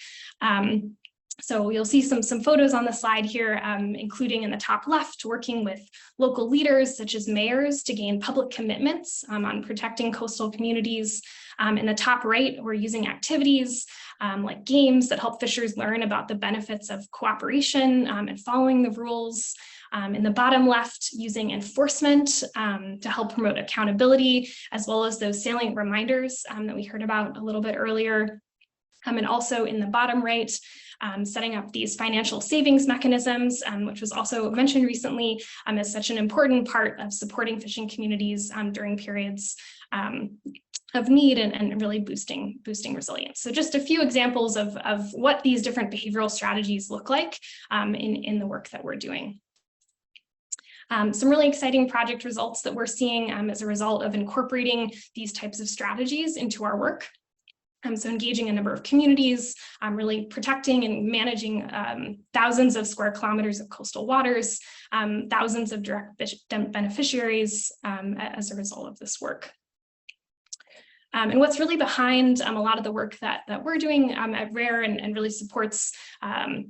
So you'll see some photos on the slide here, including in the top left, working with local leaders such as mayors to gain public commitments on protecting coastal communities. In the top right, we're using activities like games that help fishers learn about the benefits of cooperation and following the rules. In the bottom left, using enforcement to help promote accountability, as well as those salient reminders that we heard about a little bit earlier. And also in the bottom right, setting up these financial savings mechanisms, which was also mentioned recently as such an important part of supporting fishing communities during periods of need and really boosting resilience. So just a few examples of what these different behavioral strategies look like in the work that we're doing. Some really exciting project results that we're seeing as a result of incorporating these types of strategies into our work. So engaging a number of communities, really protecting and managing thousands of square kilometers of coastal waters, thousands of direct beneficiaries as a result of this work. And what's really behind a lot of the work that we're doing at RARE and really supports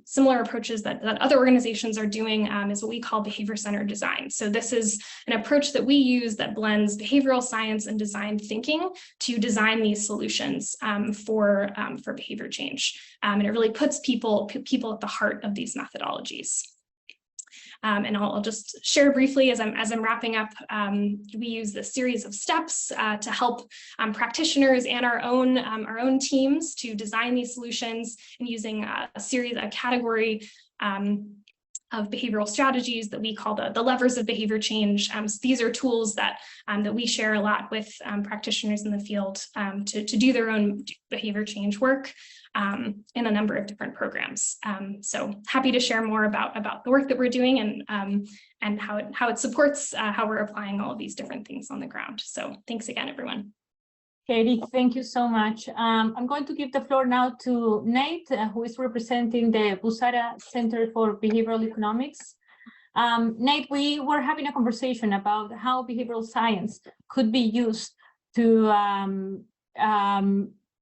similar approaches that other organizations are doing is what we call behavior-centered design. So this is an approach that we use that blends behavioral science and design thinking to design these solutions for behavior change. And it really puts people at the heart of these methodologies. And I'll just share briefly as I'm wrapping up. We use this series of steps to help practitioners and our own teams to design these solutions, and using a category of behavioral strategies that we call the levers of behavior change. So these are tools that we share a lot with practitioners in the field to do their own behavior change work in a number of different programs. So happy to share more about the work that we're doing and how it supports how we're applying all of these different things on the ground. So thanks again, everyone. Katie, thank you so much. I'm going to give the floor now to Nate, who is representing the Busara Center for Behavioral Economics. Nate, we were having a conversation about how behavioral science could be used to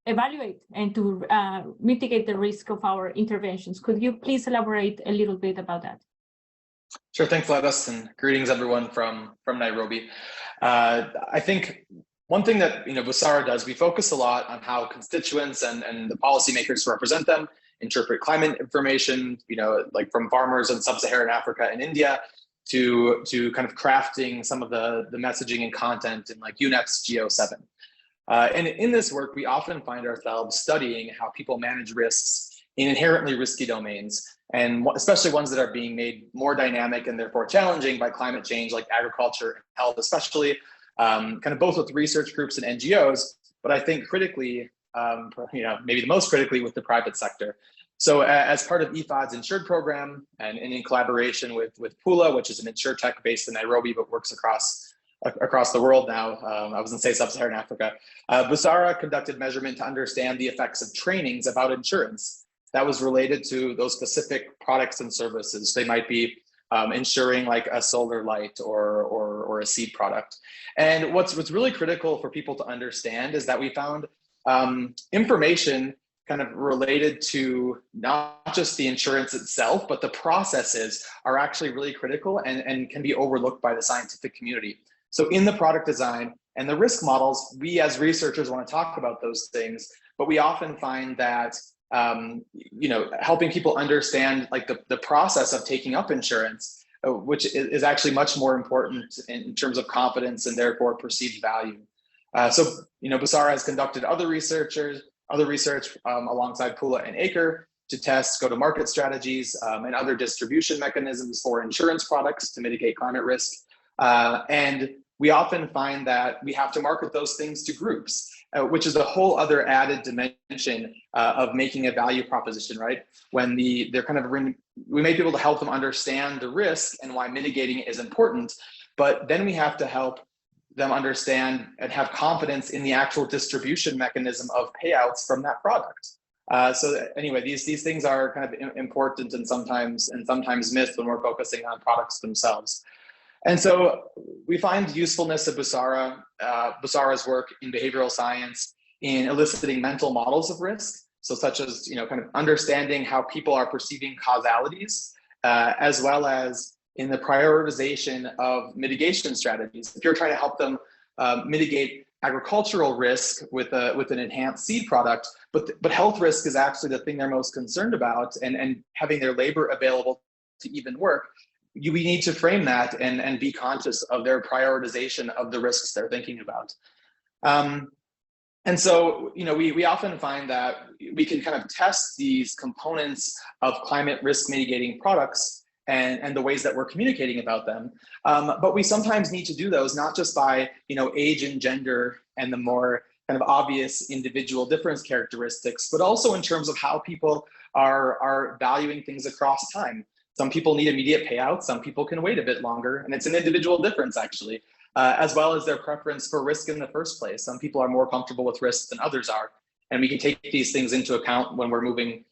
evaluate and to mitigate the risk of our interventions. Could you please elaborate a little bit about that? Sure, thanks, Gladys, and greetings everyone from Nairobi. I think one thing that Busara does, we focus a lot on how constituents and the policymakers who represent them interpret climate information, like from farmers in sub-Saharan Africa and India to kind of crafting some of the messaging and content in like UNEP's GEO7. And in this work, we often find ourselves studying how people manage risks in inherently risky domains, and especially ones that are being made more dynamic and therefore challenging by climate change, like agriculture and health, especially kind of both with research groups and NGOs, but I think critically, maybe the most critically with the private sector. So as part of IFAD's Insured program and in collaboration with Pula, which is an insurtech based in Nairobi, but works across the world now. I was going to say sub-Saharan Africa. Busara conducted measurement to understand the effects of trainings about insurance that was related to those specific products and services. They might be insuring like a solar light or a seed product. And what's really critical for people to understand is that we found information kind of related to not just the insurance itself, but the processes are actually really critical and can be overlooked by the scientific community. So in the product design and the risk models, we as researchers want to talk about those things, but we often find that helping people understand like the process of taking up insurance, which is actually much more important in terms of confidence and therefore perceived value. So Busara has conducted other research alongside Pula and Acre to test go-to-market strategies and other distribution mechanisms for insurance products to mitigate climate risk. And we often find that we have to market those things to groups, which is a whole other added dimension of making a value proposition, right? When we may be able to help them understand the risk and why mitigating it is important, but then we have to help them understand and have confidence in the actual distribution mechanism of payouts from that product. So anyway, these things are kind of important and sometimes missed when we're focusing on products themselves. And so we find usefulness of Busara's work in behavioral science in eliciting mental models of risk. So such as, kind of understanding how people are perceiving causalities, as well as in the prioritization of mitigation strategies. If you're trying to help them mitigate agricultural risk with an enhanced seed product, but health risk is actually the thing they're most concerned about, and having their labor available to even work, we need to frame that and be conscious of their prioritization of the risks they're thinking about. And so, we often find that we can kind of test these components of climate risk mitigating products and the ways that we're communicating about them. But we sometimes need to do those not just by, age and gender and the more kind of obvious individual difference characteristics, but also in terms of how people are valuing things across time. Some people need immediate payouts, some people can wait a bit longer, and it's an individual difference actually. As well as their preference for risk in the first place. Some people are more comfortable with risk than others are. And we can take these things into account when we're moving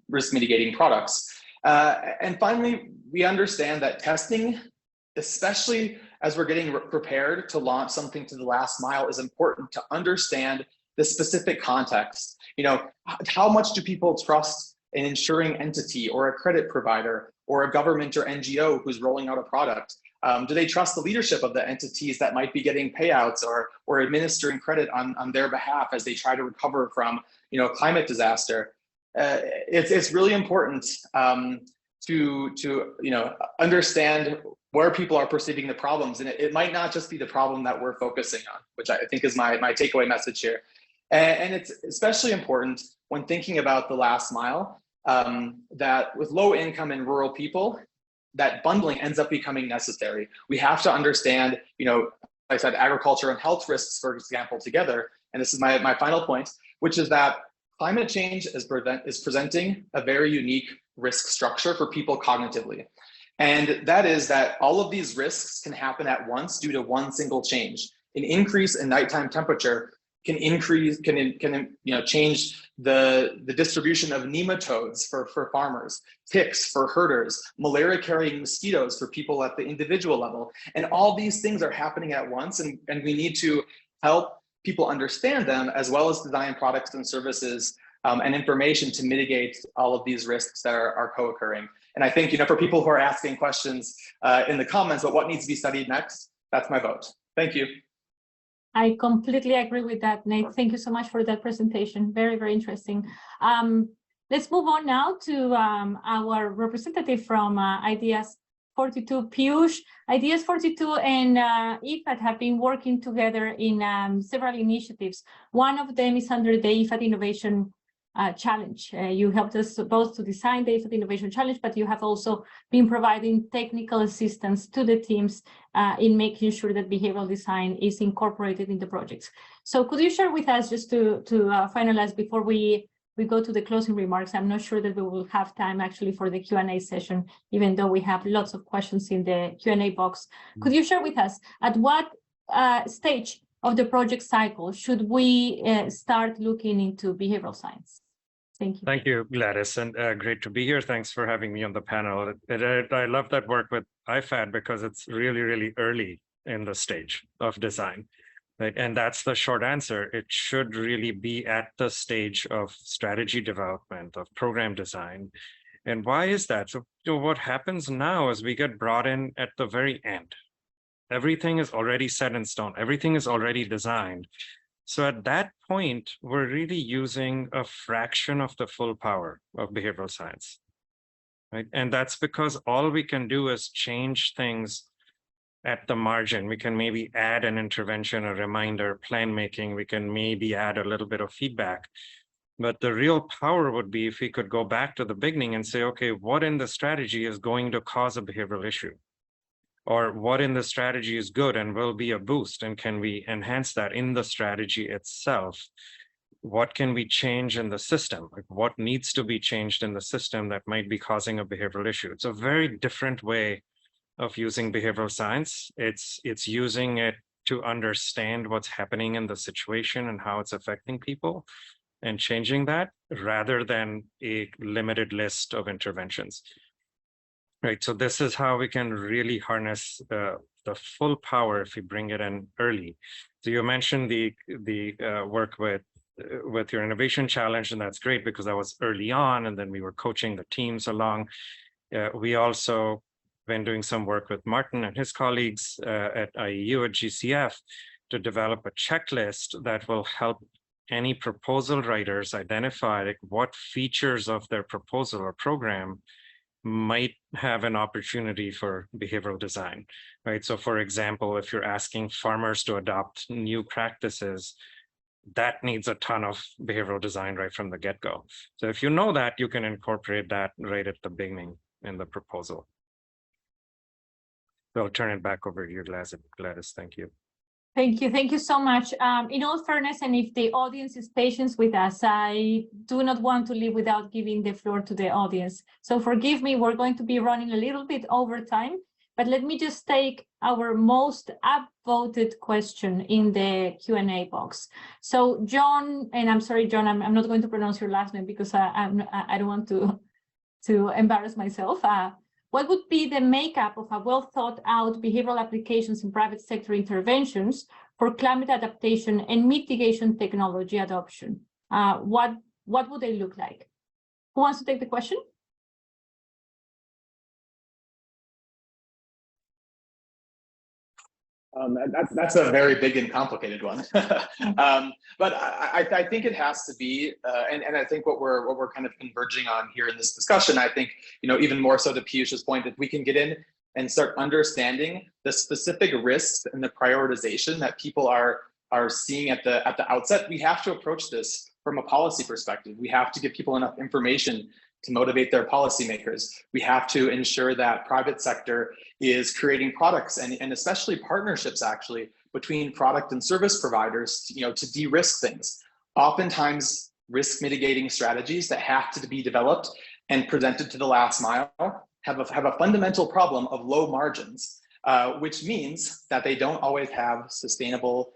risk mitigating products. And finally, we understand that testing, especially as we're getting prepared to launch something to the last mile, is important to understand the specific context. How much do people trust an insuring entity or a credit provider or a government or NGO who's rolling out a product? Do they trust the leadership of the entities that might be getting payouts or administering credit on their behalf as they try to recover from a climate disaster? It's really important to understand where people are perceiving the problems, and it might not just be the problem that we're focusing on, which I think is my takeaway message here. And it's especially important when thinking about the last mile, that with low income and rural people, that bundling ends up becoming necessary. We have to understand, like I said, agriculture and health risks, for example, together. And this is my final point, which is that climate change is presenting a very unique risk structure for people cognitively. And that is that all of these risks can happen at once due to one single change. An increase in nighttime temperature can change the distribution of nematodes for farmers, ticks for herders, malaria carrying mosquitoes for people at the individual level. And all these things are happening at once, and we need to help people understand them, as well as design products and services and information to mitigate all of these risks that are co-occurring. And I think, for people who are asking questions in the comments about what needs to be studied next, that's my vote. Thank you. I completely agree with that, Nate. Thank you so much for that presentation. Very, very interesting. Let's move on now to our representative from Ideas 42, Piyush. Ideas 42 and IFAD have been working together in several initiatives. One of them is under the IFAD Innovation Challenge. You helped us both to design the IFAD Innovation Challenge, but you have also been providing technical assistance to the teams in making sure that behavioral design is incorporated in the projects. So could you share with us, just to finalize before we go to the closing remarks? I'm not sure that we will have time actually for the Q&A session, even though we have lots of questions in the Q&A box. Could you share with us at what stage of the project cycle should we start looking into behavioral science? Thank you. Thank you, Gladys, and great to be here. Thanks for having me on the panel. I love that work with IFAD because it's really, really early in the stage of design. Right? And that's the short answer. It should really be at the stage of strategy development, of program design. And why is that? So what happens now is we get brought in at the very end. Everything is already set in stone. Everything is already designed. So at that point, we're really using a fraction of the full power of behavioral science. Right? And that's because all we can do is change things at the margin. We can maybe add an intervention, a reminder, plan making. We can maybe add a little bit of feedback. But the real power would be if we could go back to the beginning and say, okay, what in the strategy is going to cause a behavioral issue? Or what in the strategy is good and will be a boost? And can we enhance that in the strategy itself? What can we change in the system? Like what needs to be changed in the system that might be causing a behavioral issue? It's a very different way of using behavioral science. It's using it to understand what's happening in the situation and how it's affecting people. and changing that rather than a limited list of interventions. Right, so this is how we can really harness the full power if we bring it in early. So you mentioned the work with your innovation challenge, and that's great because that was early on, and then we were coaching the teams along. We also been doing some work with Martin and his colleagues at IEU at GCF to develop a checklist that will help any proposal writers identify like what features of their proposal or program might have an opportunity for behavioral design, right? So for example, if you're asking farmers to adopt new practices, that needs a ton of behavioral design right from the get-go. So if you know that, you can incorporate that right at the beginning in the proposal. So I'll turn it back over to you, Gladys. Thank you. Thank you so much. In all fairness, and if the audience is patient with us, I do not want to leave without giving the floor to the audience. So forgive me, we're going to be running a little bit over time, but let me just take our most upvoted question in the Q&A box. So John, and I'm sorry, John, I'm not going to pronounce your last name because I don't want to embarrass myself. What would be the makeup of a well-thought-out behavioral applications in private sector interventions for climate adaptation and mitigation technology adoption? What would they look like? Who wants to take the question? That's a very big and complicated one. But I think it has to be, and I think what we're kind of converging on here in this discussion, I think, even more so to Piyush's point, that we can get in and start understanding the specific risks and the prioritization that people are seeing at the outset. We have to approach this from a policy perspective. We have to give people enough information to motivate their policymakers. We have to ensure that private sector is creating products and especially partnerships actually between product and service providers, to de-risk things. Oftentimes risk mitigating strategies that have to be developed and presented to the last mile have a fundamental problem of low margins, which means that they don't always have sustainable,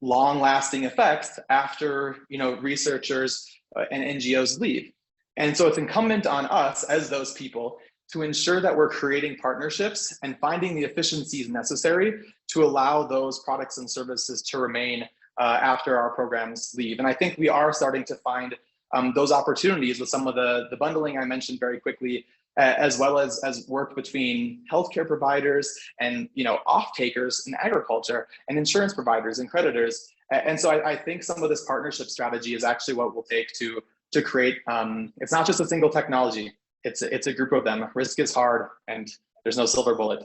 long-lasting effects after researchers and NGOs leave. And so it's incumbent on us as those people to ensure that we're creating partnerships and finding the efficiencies necessary to allow those products and services to remain after our programs leave. And I think we are starting to find those opportunities with some of the bundling I mentioned very quickly, as well as work between healthcare providers and off-takers in agriculture and insurance providers and creditors. And so I think some of this partnership strategy is actually what we'll take to create, it's not just a single technology, it's a group of them. Risk is hard and there's no silver bullet.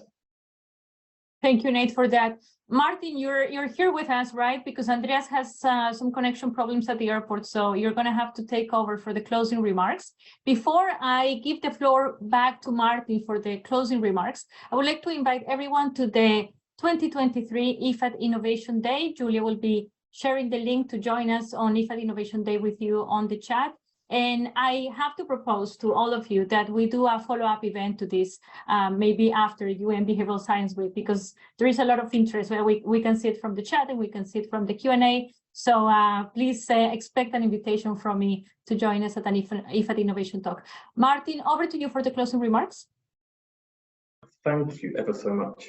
Thank you, Nate, for that. Martin, you're here with us, right? Because Andreas has some connection problems at the airport, so you're going to have to take over for the closing remarks. Before I give the floor back to Martin for the closing remarks, I would like to invite everyone to the 2023 IFAD Innovation Day. Julia will be sharing the link to join us on IFAD Innovation Day with you on the chat. And I have to propose to all of you that we do a follow-up event to this, maybe after UN Behavioral Science Week, because there is a lot of interest where we can see it from the chat and we can see it from the Q&A. So please expect an invitation from me to join us at an IFAD Innovation Talk. Martin, over to you for the closing remarks. Thank you ever so much,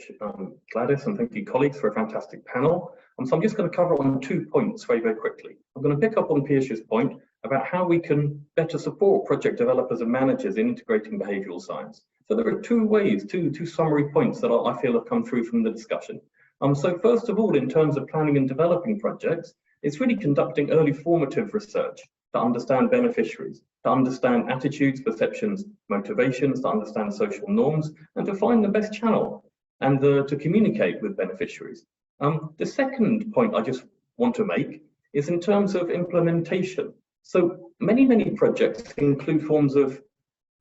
Gladys, and thank you, colleagues, for a fantastic panel. So I'm just going to cover on 2 points very, very quickly. I'm going to pick up on Piyush's point about how we can better support project developers and managers in integrating behavioural science. So there are 2 ways, two summary points that I feel have come through from the discussion. So first of all, in terms of planning and developing projects, it's really conducting early formative research to understand beneficiaries, to understand attitudes, perceptions, motivations, to understand social norms, and to find the best channel and to communicate with beneficiaries. The second point I just want to make is in terms of implementation. So many projects include forms of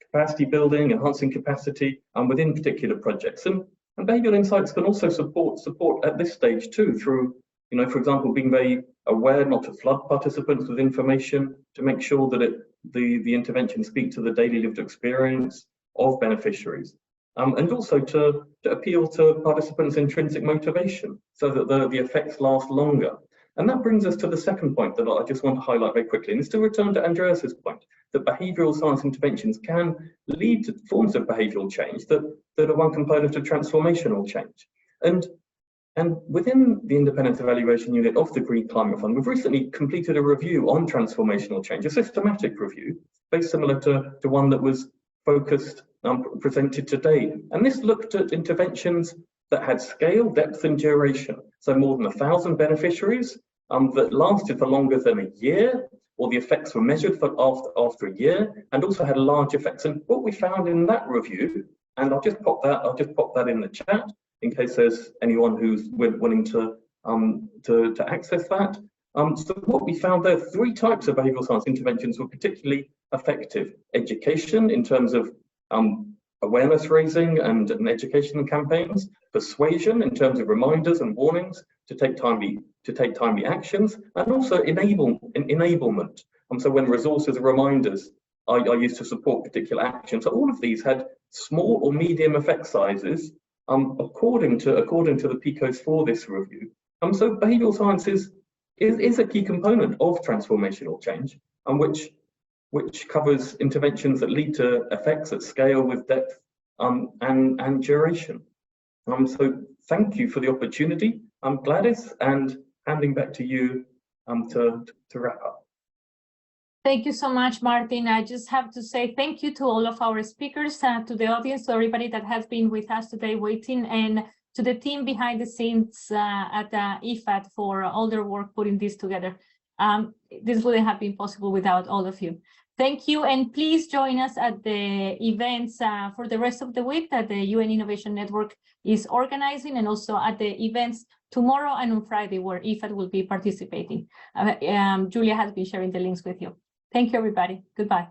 capacity building, enhancing capacity within particular projects. And behavioural insights can also support at this stage too, through, for example, being very aware not to flood participants with information, to make sure that the intervention speak to the daily lived experience of beneficiaries. And also to appeal to participants' intrinsic motivation so that the effects last longer. And that brings us to the second point that I just want to highlight very quickly, and it's to return to Andreas's point, that behavioural science interventions can lead to forms of behavioural change that are one component of transformational change. And within the Independent Evaluation Unit of the Green Climate Fund, we've recently completed a review on transformational change, a systematic review, very similar to one that was focused, presented today. And this looked at interventions that had scale, depth and duration. So more than 1,000 beneficiaries that lasted for longer than a year, or the effects were measured for after a year, and also had large effects. And what we found in that review, and I'll just pop that in the chat, in case there's anyone who's willing to access that. So what we found there, 3 types of behavioural science interventions were particularly effective. Education in terms of awareness raising and education campaigns, persuasion in terms of reminders and warnings to take timely actions, and also enablement. So when resources or reminders are used to support particular actions. So all of these had small or medium effect sizes according to the PICOs for this review. So behavioural science is a key component of transformational change, and which covers interventions that lead to effects at scale with depth and duration. So thank you for the opportunity, Gladys, and handing back to you to wrap up. Thank you so much, Martin. I just have to say thank you to all of our speakers, to the audience, to everybody that has been with us today waiting, and to the team behind the scenes at IFAD for all their work putting this together. This wouldn't have been possible without all of you. Thank you, and please join us at the events for the rest of the week that the UN Innovation Network is organizing, and also at the events tomorrow and on Friday where IFAD will be participating. Julia has been sharing the links with you. Thank you, everybody. Goodbye.